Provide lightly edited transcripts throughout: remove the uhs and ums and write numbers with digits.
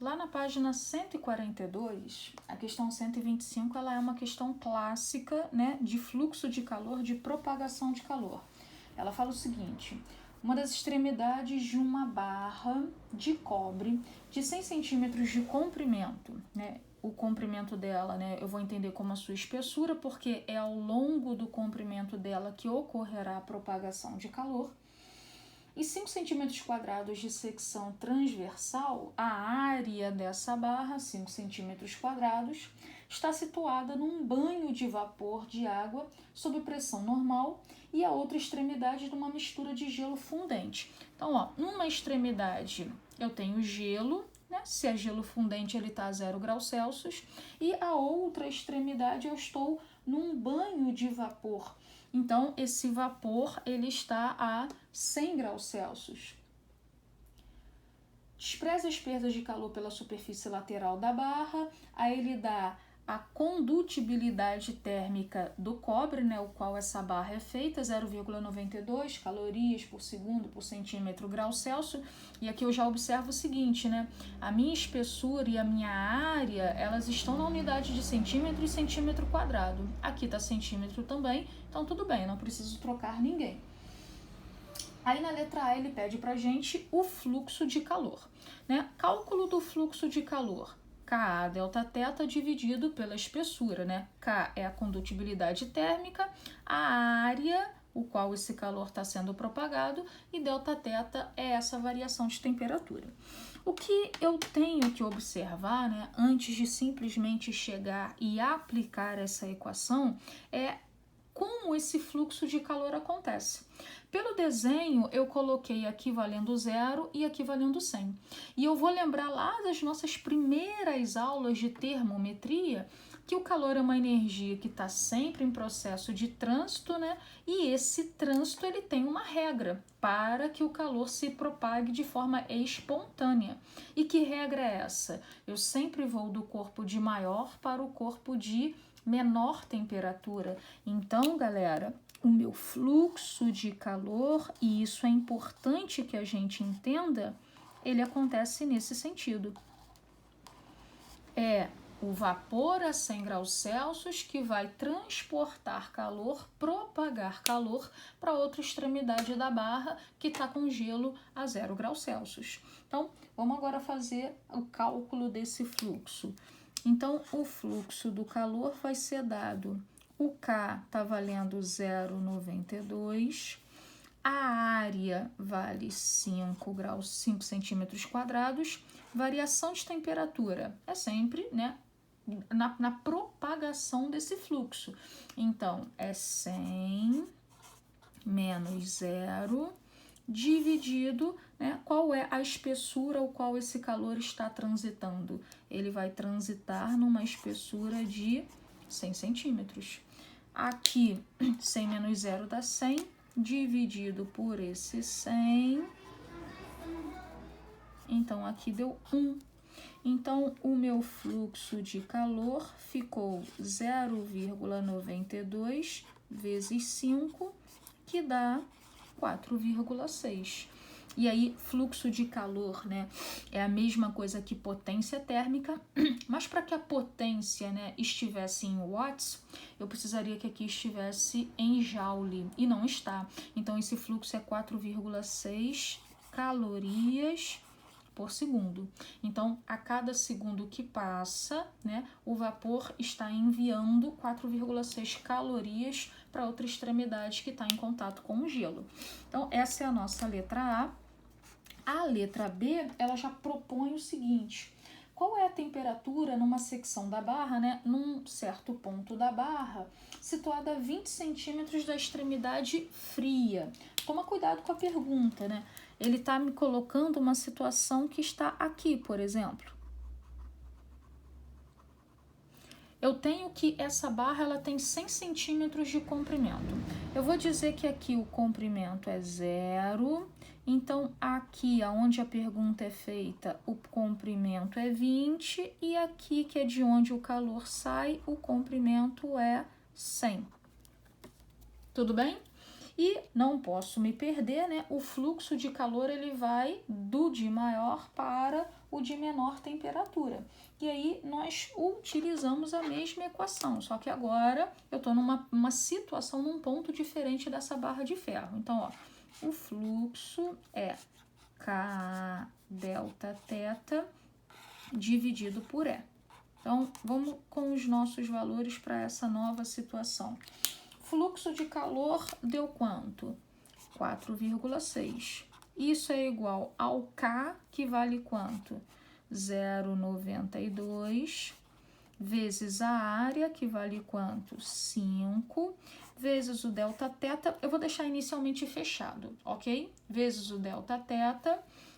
lá na página 142, a questão 125, ela é uma questão clássica, né, de fluxo de calor, de propagação de calor. Ela fala o seguinte: uma das extremidades de uma barra de cobre de 100 centímetros de comprimento, né, o comprimento dela, né, eu vou entender como a sua espessura, porque é ao longo do comprimento dela que ocorrerá a propagação de calor, e 5 centímetros quadrados de secção transversal, a área dessa barra, 5 centímetros quadrados, está situada num banho de vapor de água sob pressão normal e a outra extremidade numa mistura de gelo fundente. Então, ó, uma extremidade eu tenho gelo, né? Se é gelo fundente, ele está a 0 graus Celsius, e a outra extremidade eu estou num banho de vapor. Então, esse vapor ele está a 100 graus Celsius. Despreza as perdas de calor pela superfície lateral da barra, aí ele dá a condutibilidade térmica do cobre, né, o qual essa barra é feita, 0,92 calorias por segundo por centímetro grau Celsius. E aqui eu já observo o seguinte, né, a minha espessura e a minha área, elas estão na unidade de centímetro e centímetro quadrado. Aqui está centímetro também, então tudo bem, não preciso trocar ninguém. Aí na letra A ele pede pra gente o fluxo de calor, né? Cálculo do fluxo de calor. Ka delta θ dividido pela espessura, né? K é a condutibilidade térmica, a área, o qual esse calor está sendo propagado, e delta θ é essa variação de temperatura. O que eu tenho que observar, né, antes de simplesmente chegar e aplicar essa equação, é como esse fluxo de calor acontece. Pelo desenho, eu coloquei aqui valendo 0 e aqui valendo 100. E eu vou lembrar lá das nossas primeiras aulas de termometria que o calor é uma energia que está sempre em processo de trânsito, né? E esse trânsito ele tem uma regra para que o calor se propague de forma espontânea. E que regra é essa? Eu sempre vou do corpo de maior para o corpo de menor temperatura. Então, galera, o meu fluxo de calor, e isso é importante que a gente entenda, ele acontece nesse sentido. É o vapor a 100 graus Celsius que vai transportar calor, propagar calor para outra extremidade da barra que está com gelo a 0 graus Celsius. Então, vamos agora fazer o cálculo desse fluxo. Então, o fluxo do calor vai ser dado, o K está valendo 0,92, a área vale 5 centímetros quadrados, variação de temperatura é sempre, né, na propagação desse fluxo. Então, é 100 menos 0 dividido, né, qual é a espessura ao qual esse calor está transitando. Ele vai transitar numa espessura de 100 centímetros. Aqui, 100 menos 0 dá 100, dividido por esse 100, então aqui deu 1. Então, o meu fluxo de calor ficou 0,92 vezes 5, que dá 4,6. E aí, fluxo de calor, né, é a mesma coisa que potência térmica, mas para que a potência, né, estivesse em watts, eu precisaria que aqui estivesse em joule, e não está. Então, esse fluxo é 4,6 calorias por segundo. Então, a cada segundo que passa, né, o vapor está enviando 4,6 calorias para outra extremidade que está em contato com o gelo. Então, essa é a nossa letra A. A letra B, ela já propõe o seguinte: qual é a temperatura numa secção da barra, né, num certo ponto da barra, situada a 20 centímetros da extremidade fria? Toma cuidado com a pergunta, né? Ele está me colocando uma situação que está aqui, por exemplo. Eu tenho que essa barra ela tem 100 centímetros de comprimento. Eu vou dizer que aqui o comprimento é 0. Então, aqui, onde a pergunta é feita, o comprimento é 20. E aqui, que é de onde o calor sai, o comprimento é 100. Tudo bem? E não posso me perder, né? O fluxo de calor ele vai do de maior para o de menor temperatura. E aí nós utilizamos a mesma equação, só que agora eu estou numa situação, num ponto diferente dessa barra de ferro. Então, ó, o fluxo é K delta θ dividido por E. Então, vamos com os nossos valores para essa nova situação. Fluxo de calor deu quanto? 4,6. Isso é igual ao K, que vale quanto? 0,92, vezes a área, que vale quanto? 5, vezes o delta θ, eu vou deixar inicialmente fechado, ok? Vezes o delta θ,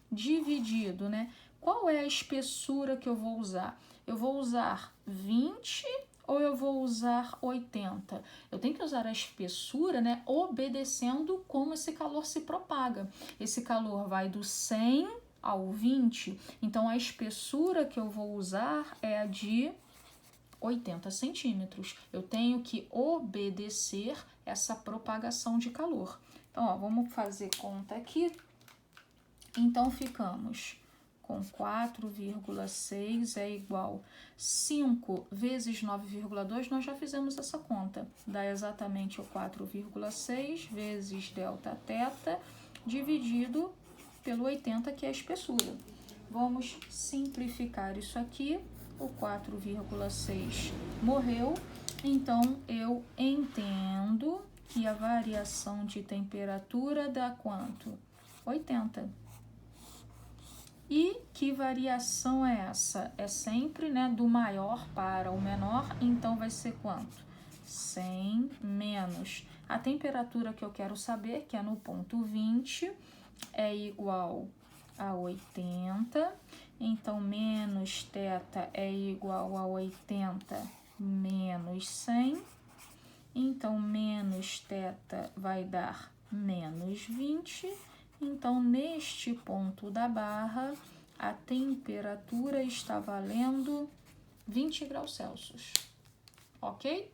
dividido, né? Qual é a espessura que eu vou usar? Eu vou usar 20 ou eu vou usar 80? Eu tenho que usar a espessura, né, obedecendo como esse calor se propaga. Esse calor vai do 100 ao 20, então a espessura que eu vou usar é a de 80 centímetros. Eu tenho que obedecer essa propagação de calor. Então, ó, vamos fazer conta aqui. Então, ficamos com 4,6 é igual 5 vezes 9,2, nós já fizemos essa conta. Dá exatamente o 4,6 vezes delta θ dividido pelo 80, que é a espessura. Vamos simplificar isso aqui. O 4,6 morreu, então eu entendo que a variação de temperatura dá quanto? 80. E que variação é essa? É sempre, né, do maior para o menor, então vai ser quanto? 100 menos a temperatura que eu quero saber, que é no ponto 20, é igual a 80, então menos θ é igual a 80 menos 100, então menos θ vai dar menos 20, então neste ponto da barra a temperatura está valendo 20 graus Celsius, ok?